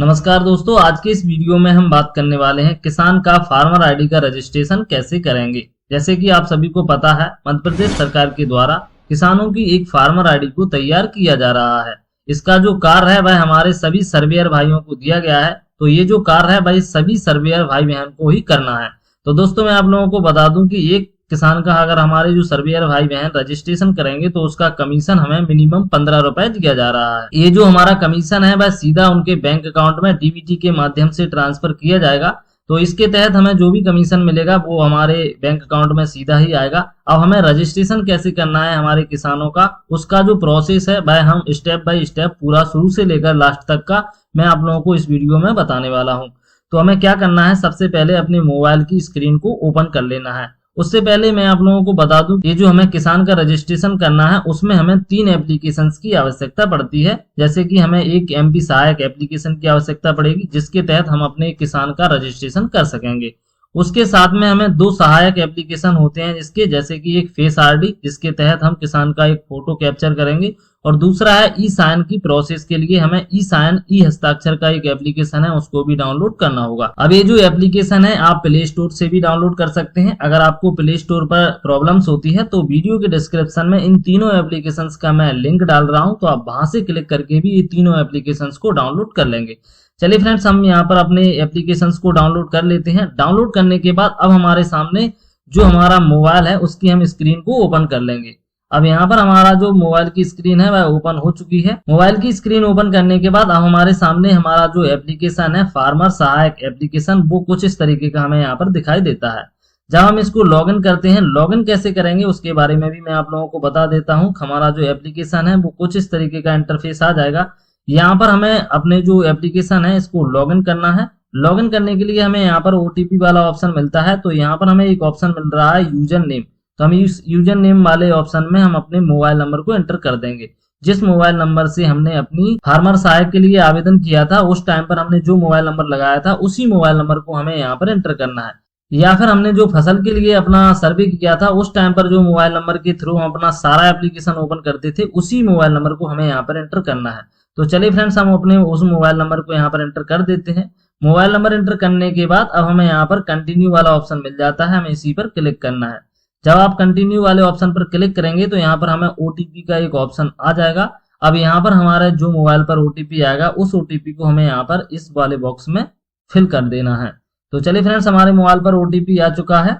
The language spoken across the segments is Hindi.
नमस्कार दोस्तों, आज के इस वीडियो में हम बात करने वाले हैं किसान का फार्मर आईडी का रजिस्ट्रेशन कैसे करेंगे। जैसे कि आप सभी को पता है, मध्य प्रदेश सरकार के द्वारा किसानों की एक फार्मर आईडी को तैयार किया जा रहा है। इसका जो कार्य है वह हमारे सभी सर्वेयर भाइयों को दिया गया है। तो ये जो कार्य है भाई सभी सर्वेयर भाई बहन को ही करना है। तो दोस्तों मैं आप लोगों को बता दूं कि एक किसान का अगर हमारे जो सर्वेयर भाई बहन रजिस्ट्रेशन करेंगे तो उसका कमीशन हमें मिनिमम 15 रुपए दिया जा रहा है। ये जो हमारा कमीशन है वह सीधा उनके बैंक अकाउंट में डीबीटी के माध्यम से ट्रांसफर किया जाएगा। तो इसके तहत हमें जो भी कमीशन मिलेगा वो हमारे बैंक अकाउंट में सीधा ही आएगा। अब हमें रजिस्ट्रेशन कैसे करना है हमारे किसानों का, उसका जो प्रोसेस है वह हम स्टेप बाय स्टेप पूरा शुरू से लेकर लास्ट तक का मैं आप लोगों को इस वीडियो में बताने वाला हूँ। तो हमें क्या करना है, सबसे पहले अपने मोबाइल की स्क्रीन को ओपन कर लेना है। उससे पहले मैं आप लोगों को बता दूं, ये जो हमें किसान का रजिस्ट्रेशन करना है उसमें हमें 3 एप्लीकेशंस की आवश्यकता पड़ती है। जैसे कि हमें एक एमपी सहायक एप्लीकेशन की आवश्यकता पड़ेगी जिसके तहत हम अपने किसान का रजिस्ट्रेशन कर सकेंगे। उसके साथ में हमें 2 सहायक एप्लीकेशन होते हैं इसके, जैसे कि एक फेस आरडी जिसके तहत हम किसान का एक फोटो कैप्चर करेंगे, और दूसरा है ई साइन की प्रोसेस के लिए हमें ई साइन ई हस्ताक्षर का एक एप्लीकेशन है, उसको भी डाउनलोड करना होगा। अब ये जो एप्लीकेशन है आप प्ले स्टोर से भी डाउनलोड कर सकते हैं। अगर आपको प्ले स्टोर पर प्रॉब्लम्स होती है तो वीडियो के डिस्क्रिप्शन में इन तीनों एप्लीकेशंस का मैं लिंक डाल रहा हूं, तो आप वहां से क्लिक करके भी ये तीनों एप्लीकेशंस को डाउनलोड कर लेंगे। चलिए फ्रेंड्स, हम यहाँ पर अपने एप्लीकेशंस को डाउनलोड कर लेते हैं। डाउनलोड करने के बाद अब हमारे सामने जो हमारा मोबाइल है उसकी हम स्क्रीन को ओपन कर लेंगे। अब यहाँ पर हमारा जो मोबाइल की स्क्रीन है वह ओपन हो चुकी है। मोबाइल की स्क्रीन ओपन करने के बाद अब हमारे सामने हमारा जो एप्लीकेशन है फार्मर सहायक एप्लीकेशन, वो कुछ इस तरीके का हमें यहाँ पर दिखाई देता है। जब हम इसको लॉगिन करते हैं, लॉगिन कैसे करेंगे उसके बारे में भी मैं आप लोगों को बता देता हूँ। हमारा जो एप्लीकेशन है वो कुछ इस तरीके का इंटरफेस आ जाएगा। यहाँ पर हमें अपने जो एप्लीकेशन है इसको लॉगिन करना है। लॉगिन करने के लिए हमें यहाँ पर ओटीपी वाला ऑप्शन मिलता है। तो यहाँ पर हमें एक ऑप्शन मिल रहा है यूजर नेम। तो हम इस यूजर नेम वाले ऑप्शन में हम अपने मोबाइल नंबर को एंटर कर देंगे। जिस मोबाइल नंबर से हमने अपनी फार्मर सहायक के लिए आवेदन किया था उस टाइम पर हमने जो मोबाइल नंबर लगाया था उसी मोबाइल नंबर को हमें यहाँ पर एंटर करना है। या फिर हमने जो फसल के लिए अपना सर्वे किया था उस टाइम पर जो मोबाइल नंबर के थ्रू हम अपना सारा एप्लीकेशन ओपन करते थे उसी मोबाइल नंबर को हमें यहाँ पर एंटर करना है। तो चलिए फ्रेंड्स, हम अपने उस मोबाइल नंबर को यहाँ पर एंटर कर देते हैं। मोबाइल नंबर एंटर करने के बाद अब हमें यहाँ पर कंटिन्यू वाला ऑप्शन मिल जाता है, हमें इसी पर क्लिक करना है। जब आप कंटिन्यू वाले ऑप्शन पर क्लिक करेंगे तो यहाँ पर हमें ओटीपी का एक ऑप्शन आ जाएगा। अब यहाँ पर हमारा जो मोबाइल पर ओटीपी आएगा उस ओटीपी को हमें यहाँ पर इस वाले बॉक्स में फिल कर देना है। तो चलिए फ्रेंड्स, हमारे मोबाइल पर ओटीपी आ चुका है।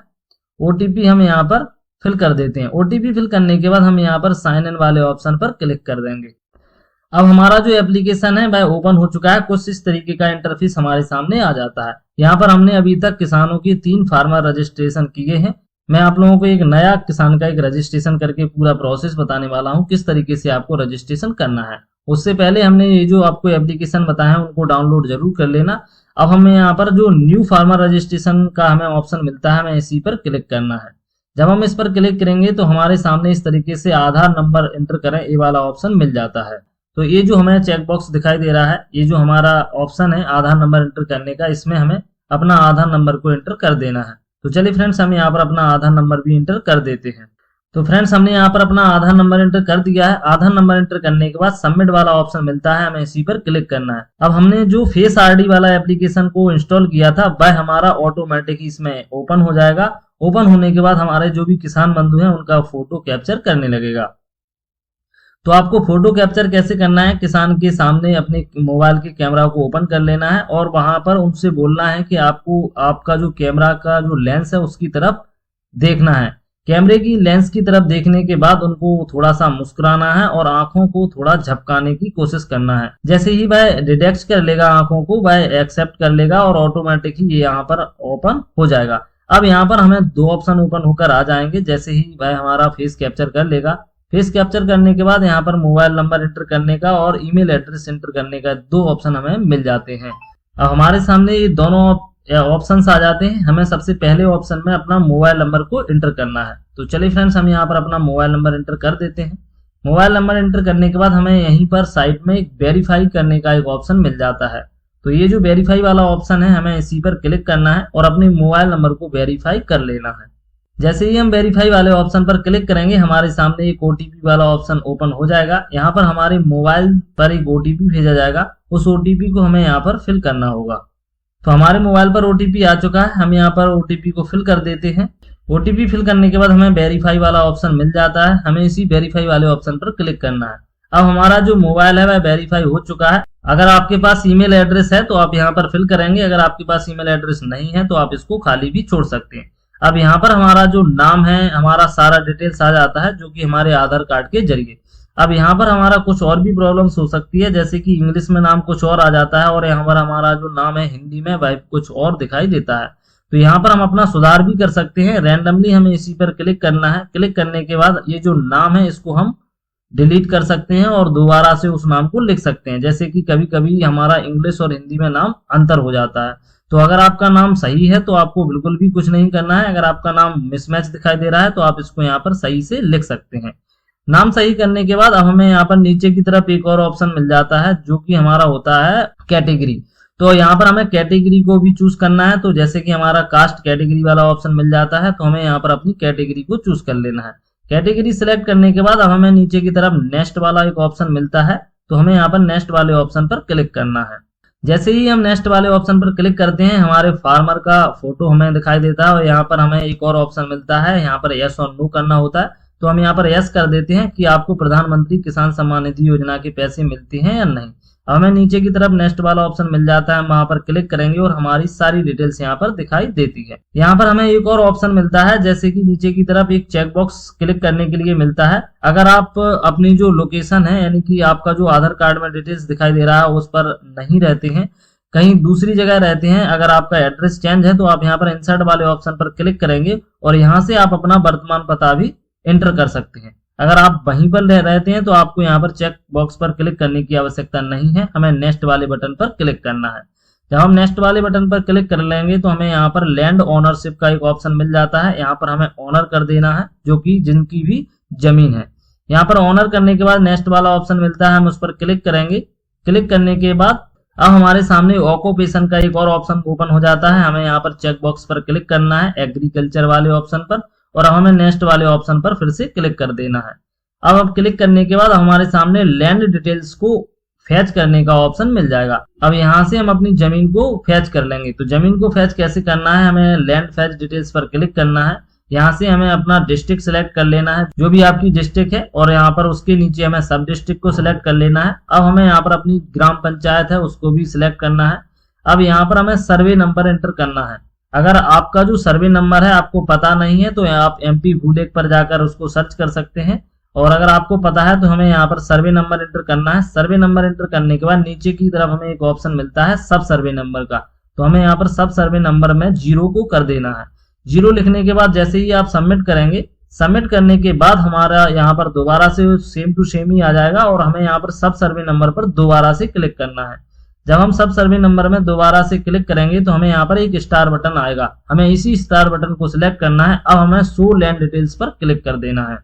ओटीपी हम यहाँ पर फिल कर देते हैं। ओटीपी फिल करने के बाद हम यहाँ पर साइन इन वाले ऑप्शन पर क्लिक कर देंगे। अब हमारा जो एप्लीकेशन है वह ओपन हो चुका है। कुछ इस तरीके का इंटरफेस हमारे सामने आ जाता है। यहाँ पर हमने अभी तक किसानों की 3 फार्मर रजिस्ट्रेशन किए हैं। मैं आप लोगों को एक नया किसान का एक रजिस्ट्रेशन करके पूरा प्रोसेस बताने वाला हूँ किस तरीके से आपको रजिस्ट्रेशन करना है। उससे पहले हमने ये जो आपको एप्लीकेशन बताया है उनको डाउनलोड जरूर कर लेना। अब हमें यहाँ पर जो न्यू फार्मर रजिस्ट्रेशन का हमें ऑप्शन मिलता है, हमें इसी पर क्लिक करना है। जब हम इस पर क्लिक करेंगे तो हमारे सामने इस तरीके से आधार नंबर एंटर करें ये वाला ऑप्शन मिल जाता है। तो ये जो हमें चेक बॉक्स दिखाई दे रहा है, ये जो हमारा ऑप्शन है आधार नंबर एंटर करने का, इसमें हमें अपना आधार नंबर को एंटर कर देना है। तो चलिए फ्रेंड्स, हम यहाँ पर अपना आधार नंबर भी एंटर कर देते हैं। तो फ्रेंड्स, हमने यहाँ पर अपना आधार नंबर एंटर कर दिया है। आधार नंबर एंटर करने के बाद सबमिट वाला ऑप्शन मिलता है, हमें इसी पर क्लिक करना है। अब हमने जो फेस आरडी वाला एप्लीकेशन को इंस्टॉल किया था वह हमारा ऑटोमेटिक इसमें ओपन हो जाएगा। ओपन होने के बाद हमारे जो भी किसान बंधु हैं उनका फोटो कैप्चर करने लगेगा। तो आपको फोटो कैप्चर कैसे करना है, किसान के सामने अपने मोबाइल के कैमरा को ओपन कर लेना है और वहां पर उनसे बोलना है कि आपको आपका जो कैमरा का जो लेंस है उसकी तरफ देखना है। कैमरे की लेंस की तरफ देखने के बाद उनको थोड़ा सा मुस्कुराना है और आंखों को थोड़ा झपकाने की कोशिश करना है। जैसे ही वह डिटेक्ट कर लेगा आंखों को, वह एक्सेप्ट कर लेगा और ऑटोमेटिक ही ये यहाँ पर ओपन हो जाएगा। अब यहाँ पर हमें 2 ऑप्शन ओपन होकर आ जाएंगे। जैसे ही वह हमारा फेस कैप्चर कर लेगा, फेस कैप्चर करने के बाद यहाँ पर मोबाइल नंबर एंटर करने का और ईमेल एड्रेस एंटर करने का 2 ऑप्शन हमें मिल जाते हैं। अब हमारे सामने ये दोनों ऑप्शंस आ जाते हैं। हमें सबसे पहले ऑप्शन में अपना मोबाइल नंबर को एंटर करना है। तो चलिए फ्रेंड्स, हम यहाँ पर अपना मोबाइल नंबर एंटर कर देते हैं। मोबाइल नंबर एंटर करने के बाद हमें यहीं पर साइड में एक वेरीफाई करने का एक ऑप्शन मिल जाता है। तो ये जो वेरीफाई वाला ऑप्शन है हमें इसी पर क्लिक करना है और अपने मोबाइल नंबर को वेरीफाई कर लेना है। जैसे ही हम वेरीफाई वाले ऑप्शन पर क्लिक करेंगे हमारे सामने एक ओटीपी वाला ऑप्शन ओपन हो जाएगा। यहाँ पर हमारे मोबाइल पर एक ओटीपी भेजा जाएगा, उस ओटीपी को हमें यहाँ पर फिल करना होगा। तो हमारे मोबाइल पर ओटीपी आ चुका है, हम यहाँ पर ओटीपी को फिल कर देते हैं। ओटीपी फिल करने के बाद हमें वेरीफाई वाला ऑप्शन मिल जाता है, हमें इसी वेरीफाई वाले ऑप्शन पर क्लिक करना है। अब हमारा जो मोबाइल है वह वेरीफाई हो चुका है। अगर आपके पास ईमेल एड्रेस है तो आप यहाँ पर फिल करेंगे, अगर आपके पास ईमेल एड्रेस नहीं है तो आप इसको खाली भी छोड़ सकते हैं। अब यहाँ पर हमारा जो नाम है, हमारा सारा डिटेल्स आ जाता है, जो कि हमारे आधार कार्ड के जरिए। अब यहाँ पर हमारा कुछ और भी प्रॉब्लम्स हो सकती है, जैसे कि इंग्लिश में नाम कुछ और आ जाता है और यहाँ पर हमारा जो नाम है हिंदी में वह कुछ और दिखाई देता है। तो यहाँ पर हम अपना सुधार भी कर सकते हैं। रैंडमली हमें इसी पर क्लिक करना है। क्लिक करने के बाद ये जो नाम है इसको हम डिलीट कर सकते हैं और दोबारा से उस नाम को लिख सकते हैं। जैसे कि कभी कभी हमारा इंग्लिश और हिंदी में नाम अंतर हो जाता है। तो अगर आपका नाम सही है तो आपको बिल्कुल भी कुछ नहीं करना है। अगर आपका नाम मिसमैच दिखाई दे रहा है तो आप इसको यहाँ पर सही से लिख सकते हैं। नाम सही करने के बाद अब हमें यहाँ पर नीचे की तरफ एक और ऑप्शन मिल जाता है, जो कि हमारा होता है कैटेगरी। तो यहाँ पर हमें कैटेगरी को भी चूज करना है। तो जैसे कि हमारा कास्ट कैटेगरी वाला ऑप्शन मिल जाता है, तो हमें यहाँ पर अपनी कैटेगरी को चूज कर लेना है। कैटेगरी सिलेक्ट करने के बाद अब हमें नीचे की तरफ नेक्स्ट वाला एक ऑप्शन मिलता है, तो हमें यहाँ पर नेक्स्ट वाले ऑप्शन पर क्लिक करना है। जैसे ही हम नेक्स्ट वाले ऑप्शन पर क्लिक करते हैं हमारे फार्मर का फोटो हमें दिखाई देता है और यहाँ पर हमें एक और ऑप्शन मिलता है, यहाँ पर यस और नो करना होता है। तो हम यहाँ पर यस कर देते हैं कि आपको प्रधानमंत्री किसान सम्मान निधि योजना के पैसे मिलते हैं या नहीं। अब हमें नीचे की तरफ नेक्स्ट वाला ऑप्शन मिल जाता है, हम वहां पर क्लिक करेंगे और हमारी सारी डिटेल्स यहाँ पर दिखाई देती है। यहाँ पर हमें एक और ऑप्शन मिलता है, जैसे कि नीचे की तरफ एक चेक बॉक्स क्लिक करने के लिए मिलता है। अगर आप अपनी जो लोकेशन है, यानी कि आपका जो आधार कार्ड में डिटेल्स दिखाई दे रहा है उस पर नहीं रहते हैं, कहीं दूसरी जगह रहते हैं, अगर आपका एड्रेस चेंज है तो आप यहाँ पर इंसर्ट वाले ऑप्शन पर क्लिक करेंगे और यहाँ से आप अपना वर्तमान पता भी एंटर कर सकते हैं। अगर आप वहीं पर रहते हैं तो आपको यहाँ पर चेक बॉक्स पर क्लिक करने की आवश्यकता नहीं है, हमें नेक्स्ट वाले बटन पर क्लिक करना है। जब हम नेक्स्ट वाले बटन पर क्लिक कर लेंगे तो हमें यहाँ पर लैंड ओनरशिप का एक ऑप्शन मिल जाता है, यहाँ पर हमें ओनर कर देना है, जो कि जिनकी भी जमीन है। यहाँ पर ओनर करने के बाद नेक्स्ट वाला ऑप्शन मिलता है, हम उस पर क्लिक करेंगे। क्लिक करने के बाद अब हमारे सामने ऑक्यूपेशन का एक और ऑप्शन ओपन हो जाता है, हमें यहाँ पर चेक बॉक्स पर क्लिक करना है एग्रीकल्चर वाले ऑप्शन पर और अब हमें नेक्स्ट वाले ऑप्शन पर फिर से क्लिक कर देना है। अब क्लिक करने के बाद हमारे सामने लैंड डिटेल्स को फैच करने का ऑप्शन मिल जाएगा। अब यहाँ से हम अपनी जमीन को फैच कर लेंगे। तो जमीन को फैच कैसे करना है, हमें लैंड फैच डिटेल्स पर क्लिक करना है। यहाँ से हमें अपना डिस्ट्रिक्ट सिलेक्ट कर लेना है, जो भी आपकी डिस्ट्रिक्ट है, और यहाँ पर उसके नीचे हमें सब डिस्ट्रिक्ट को सिलेक्ट कर लेना है। अब हमें यहाँ पर अपनी ग्राम पंचायत है उसको भी सिलेक्ट करना है। अब यहाँ पर हमें सर्वे नंबर एंटर करना है। अगर आपका जो सर्वे नंबर है आपको पता नहीं है तो आप MP भूलेख पर जाकर उसको सर्च कर सकते हैं, और अगर आपको पता है तो हमें यहाँ पर सर्वे नंबर एंटर करना है। सर्वे नंबर एंटर करने के बाद नीचे की तरफ हमें एक ऑप्शन मिलता है सब सर्वे नंबर का, तो हमें यहाँ पर सब सर्वे नंबर में 0 को कर देना है। 0 लिखने के बाद जैसे ही आप सबमिट करेंगे, सबमिट करने के बाद हमारा यहाँ पर दोबारा से सेम टू सेम ही आ जाएगा और हमें यहाँ पर सब सर्वे नंबर पर दोबारा से क्लिक करना है। जब हम सब सर्वे नंबर में दोबारा से क्लिक करेंगे तो हमें यहाँ पर एक स्टार बटन आएगा, हमें इसी स्टार बटन को सिलेक्ट करना है। अब हमें शो लैंड डिटेल्स पर क्लिक कर देना है।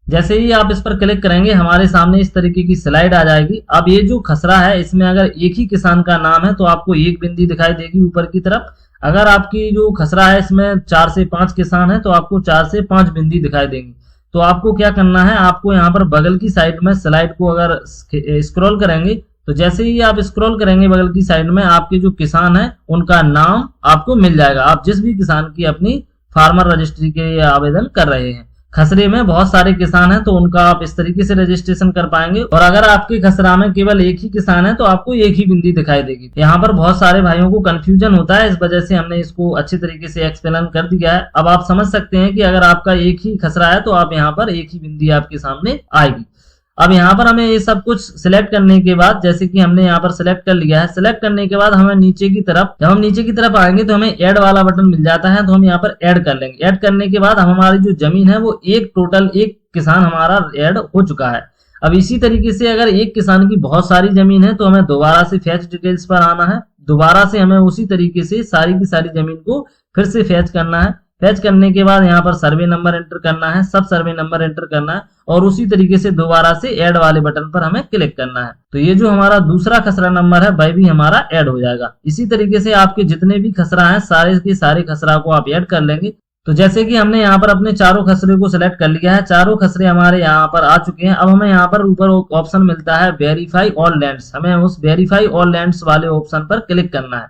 जैसे ही आप इस पर क्लिक करेंगे हमारे सामने इस तरीके की स्लाइड आ जाएगी। अब ये जो खसरा है इसमें अगर एक ही किसान का नाम है तो आपको एक बिंदी दिखाई देगी ऊपर की तरफ। अगर आपकी जो खसरा है इसमें 4 से 5 किसान है तो आपको 4 से 5 बिंदी दिखाई देंगी। तो आपको क्या करना है, आपको यहाँ पर बगल की साइड में स्लाइड को अगर स्क्रॉल करेंगे तो जैसे ही आप स्क्रॉल करेंगे बगल की साइड में आपके जो किसान है उनका नाम आपको मिल जाएगा। आप जिस भी किसान की अपनी फार्मर रजिस्ट्री के लिए आवेदन कर रहे हैं, खसरे में बहुत सारे किसान हैं तो उनका आप इस तरीके से रजिस्ट्रेशन कर पाएंगे। और अगर आपके खसरा में केवल एक ही किसान है तो आपको एक ही बिंदी दिखाई देगी। यहाँ पर बहुत सारे भाइयों को कंफ्यूजन होता है, इस वजह से हमने इसको अच्छे तरीके से एक्सप्लेन कर दिया है। अब आप समझ सकते हैं कि अगर आपका एक ही खसरा है तो आप यहाँ पर एक ही बिंदी आपके सामने आएगी। अब यहाँ पर हमें ये सब कुछ सिलेक्ट करने के बाद, जैसे कि हमने यहाँ पर सिलेक्ट कर लिया है, सिलेक्ट करने के बाद हमें नीचे की तरफ, जब हम नीचे की तरफ आएंगे तो हमें ऐड वाला बटन मिल जाता है, तो हम यहाँ पर ऐड कर लेंगे। ऐड करने के बाद हमारी जो जमीन है वो टोटल एक किसान हमारा ऐड हो चुका है। अब इसी तरीके से अगर एक किसान की बहुत सारी जमीन है तो हमें दोबारा से फैच डिटेल्स पर आना है। दोबारा से हमें उसी तरीके से सारी की सारी जमीन को फिर से फैच करना है। फैच करने के बाद यहाँ पर सर्वे नंबर एंटर करना है, सब सर्वे नंबर एंटर करना है और उसी तरीके से दोबारा से ऐड वाले बटन पर हमें क्लिक करना है। तो ये जो हमारा दूसरा खसरा नंबर है वह भी हमारा ऐड हो जाएगा। इसी तरीके से आपके जितने भी खसरा हैं सारे के सारे खसरा को आप ऐड कर लेंगे। तो जैसे कि हमने यहाँ पर अपने चारों खसरे को सिलेक्ट कर लिया है, चारों खसरे हमारे यहाँ पर आ चुके हैं। अब हमें यहाँ पर ऊपर ऑप्शन मिलता है वेरीफाई ऑल लैंड्स, हमें उस वेरीफाई ऑल लैंड्स वाले ऑप्शन पर क्लिक करना है।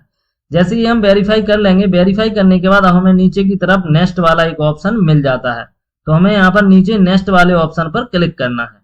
जैसे ही हम वेरीफाई कर लेंगे, वेरीफाई करने के बाद हमें नीचे की तरफ नेक्स्ट वाला एक ऑप्शन मिल जाता है, तो हमें यहाँ पर नीचे नेक्स्ट वाले ऑप्शन पर क्लिक करना है।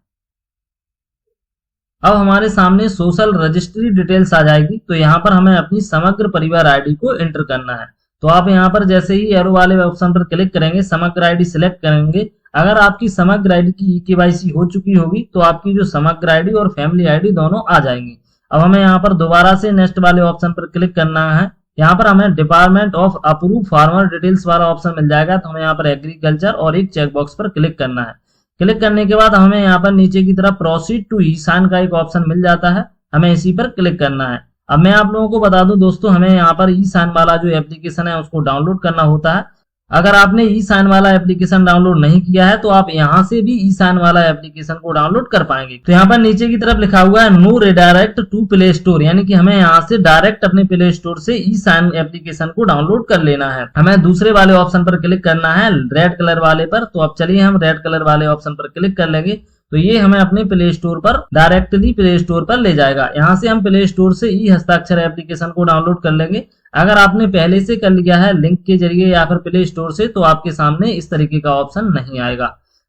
अब हमारे सामने सोशल रजिस्ट्री डिटेल्स आ जाएगी, तो यहाँ पर हमें अपनी समग्र परिवार आईडी को एंटर करना है। तो आप यहाँ पर जैसे ही एरो वाले ऑप्शन पर क्लिक करेंगे, समग्र आईडी सिलेक्ट करेंगे। अगर आपकी समग्र आईडी की केवाईसी हो चुकी होगी तो आपकी जो समग्र आईडी और फैमिली आईडी दोनों आ जाएंगी। अब हमें यहाँ पर दोबारा से नेक्स्ट वाले ऑप्शन पर क्लिक करना है। यहाँ पर हमें department of approve farmer details वाला ऑप्शन मिल जाएगा, तो हमें यहाँ पर एग्रीकल्चर और एक चेकबॉक्स पर क्लिक करना है। क्लिक करने के बाद हमें यहाँ पर नीचे की तरफ प्रोसीड टू ई साइन का एक ऑप्शन मिल जाता है, हमें इसी पर क्लिक करना है। अब मैं आप लोगों को बता दूं दोस्तों, हमें यहाँ पर ई साइन वाला जो एप्लीकेशन है उसको डाउनलोड करना होता है। अगर आपने ई साइन वाला एप्लीकेशन डाउनलोड नहीं किया है तो आप यहाँ से भी ई साइन वाला एप्लीकेशन को डाउनलोड कर पाएंगे। तो यहाँ पर नीचे की तरफ लिखा हुआ है no redirect to play store, यानी कि हमें यहाँ से डायरेक्ट अपने प्ले स्टोर से ई साइन एप्लीकेशन को डाउनलोड कर लेना है। हमें दूसरे वाले ऑप्शन पर क्लिक करना है, रेड कलर वाले पर। तो अब चलिए हम रेड कलर वाले ऑप्शन पर क्लिक कर लेंगे, तो ये हमें अपने प्ले स्टोर पर डायरेक्टली प्ले स्टोर पर ले जाएगा। यहाँ से हम प्ले स्टोर से ई हस्ताक्षर एप्लीकेशन को डाउनलोड कर लेंगे। अगर आपने पहले से कर लिया है लिंक के जरिए या फिर प्ले स्टोर से, तो आपके सामने इस तरीके का ऑप्शन नहीं आएगा।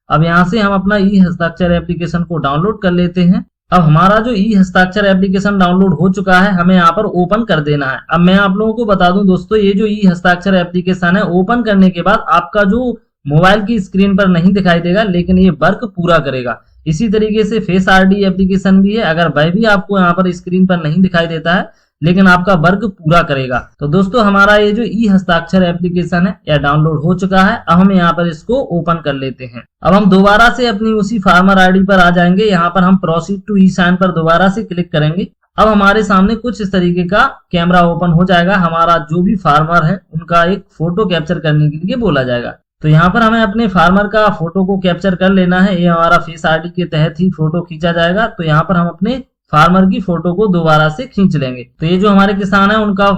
अब यहाँ से हम अपना ई हस्ताक्षर एप्लीकेशन को डाउनलोड कर लेते हैं। अब हमारा जो ई हस्ताक्षर एप्लीकेशन डाउनलोड हो चुका है, हमें यहाँ पर ओपन कर देना है। अब मैं आप लोगों को बता दूं दोस्तों, ये जो ई हस्ताक्षर एप्लीकेशन है, ओपन करने के बाद आपका जो मोबाइल की स्क्रीन पर नहीं दिखाई देगा, लेकिन ये वर्क पूरा करेगा। इसी तरीके से फेस आईडी एप्लीकेशन भी है, अगर वह भी आपको यहाँ पर स्क्रीन पर नहीं दिखाई देता है, लेकिन आपका वर्क पूरा करेगा। तो दोस्तों हमारा ये जो ई हस्ताक्षर एप्लीकेशन है यह डाउनलोड हो चुका है। अब हम यहाँ पर इसको ओपन कर लेते हैं। अब हम दोबारा से अपनी उसी फार्मर आईडी पर आ जाएंगे। यहाँ पर हम प्रोसीड टू ई साइन पर दोबारा से क्लिक करेंगे। अब हमारे सामने कुछ इस तरीके का कैमरा ओपन हो जाएगा। हमारा जो भी फार्मर है उनका एक फोटो कैप्चर करने के लिए बोला जाएगा। तो यहाँ पर हमें अपने फार्मर का फोटो को कैप्चर कर लेना है। ये हमारा फेस आईडी के तहत ही फोटो खींचा जाएगा। तो यहाँ पर हम अपने फार्मर की फोटो को दोबारा से खींच लेंगे। तो ये जो हमारे किसान है उनका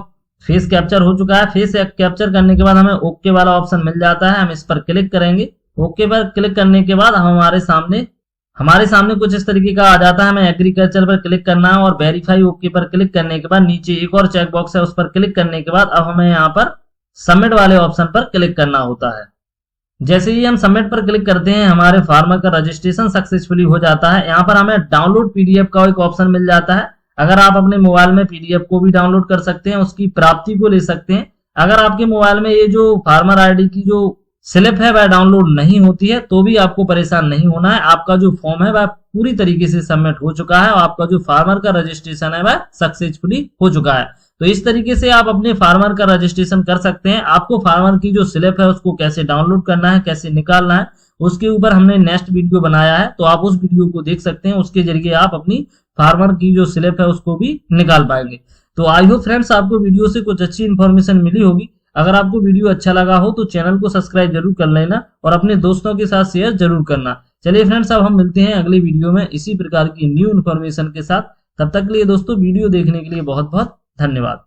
फेस कैप्चर हो चुका है। फेस कैप्चर करने के बाद हमें ओके वाला ऑप्शन मिल जाता है, हम इस पर क्लिक करेंगे। ओके पर क्लिक करने के बाद हमारे सामने कुछ इस तरीके का आ जाता है। हमें एग्रीकल्चर पर क्लिक करना है और वेरीफाई ओके पर क्लिक करने के बाद नीचे एक और चेक बॉक्स है, उस पर क्लिक करने के बाद अब हमें यहाँ पर सबमिट वाले ऑप्शन पर क्लिक करना होता है। जैसे ही हम सबमिट पर क्लिक करते हैं, हमारे फार्मर का रजिस्ट्रेशन सक्सेसफुली हो जाता है। यहाँ पर हमें डाउनलोड पीडीएफ का एक ऑप्शन मिल जाता है। अगर आप अपने मोबाइल में पीडीएफ को भी डाउनलोड कर सकते हैं, उसकी प्राप्ति को ले सकते हैं। अगर आपके मोबाइल में ये जो फार्मर आईडी की जो स्लिप है वह डाउनलोड नहीं होती है तो भी आपको परेशान नहीं होना है। आपका जो फॉर्म है वह पूरी तरीके से सबमिट हो चुका है और आपका जो फार्मर का रजिस्ट्रेशन है वह सक्सेसफुली हो चुका है। तो इस तरीके से आप अपने फार्मर का रजिस्ट्रेशन कर सकते हैं। आपको फार्मर की जो स्लिप है उसको कैसे डाउनलोड करना है, कैसे निकालना है, उसके ऊपर हमने नेक्स्ट वीडियो बनाया है, तो आप उस वीडियो को देख सकते हैं। उसके जरिए आप अपनी फार्मर की जो स्लिप है उसको भी निकाल पाएंगे। तो आई होप फ्रेंड्स आपको वीडियो से कुछ अच्छी इन्फॉर्मेशन मिली होगी। अगर आपको वीडियो अच्छा लगा हो तो चैनल को सब्सक्राइब जरूर कर लेना और अपने दोस्तों के साथ शेयर जरूर करना। चलिए फ्रेंड्स, अब हम मिलते हैं अगले वीडियो में इसी प्रकार की न्यू इन्फॉर्मेशन के साथ। तब तक के लिए दोस्तों वीडियो देखने के लिए बहुत बहुत धन्यवाद।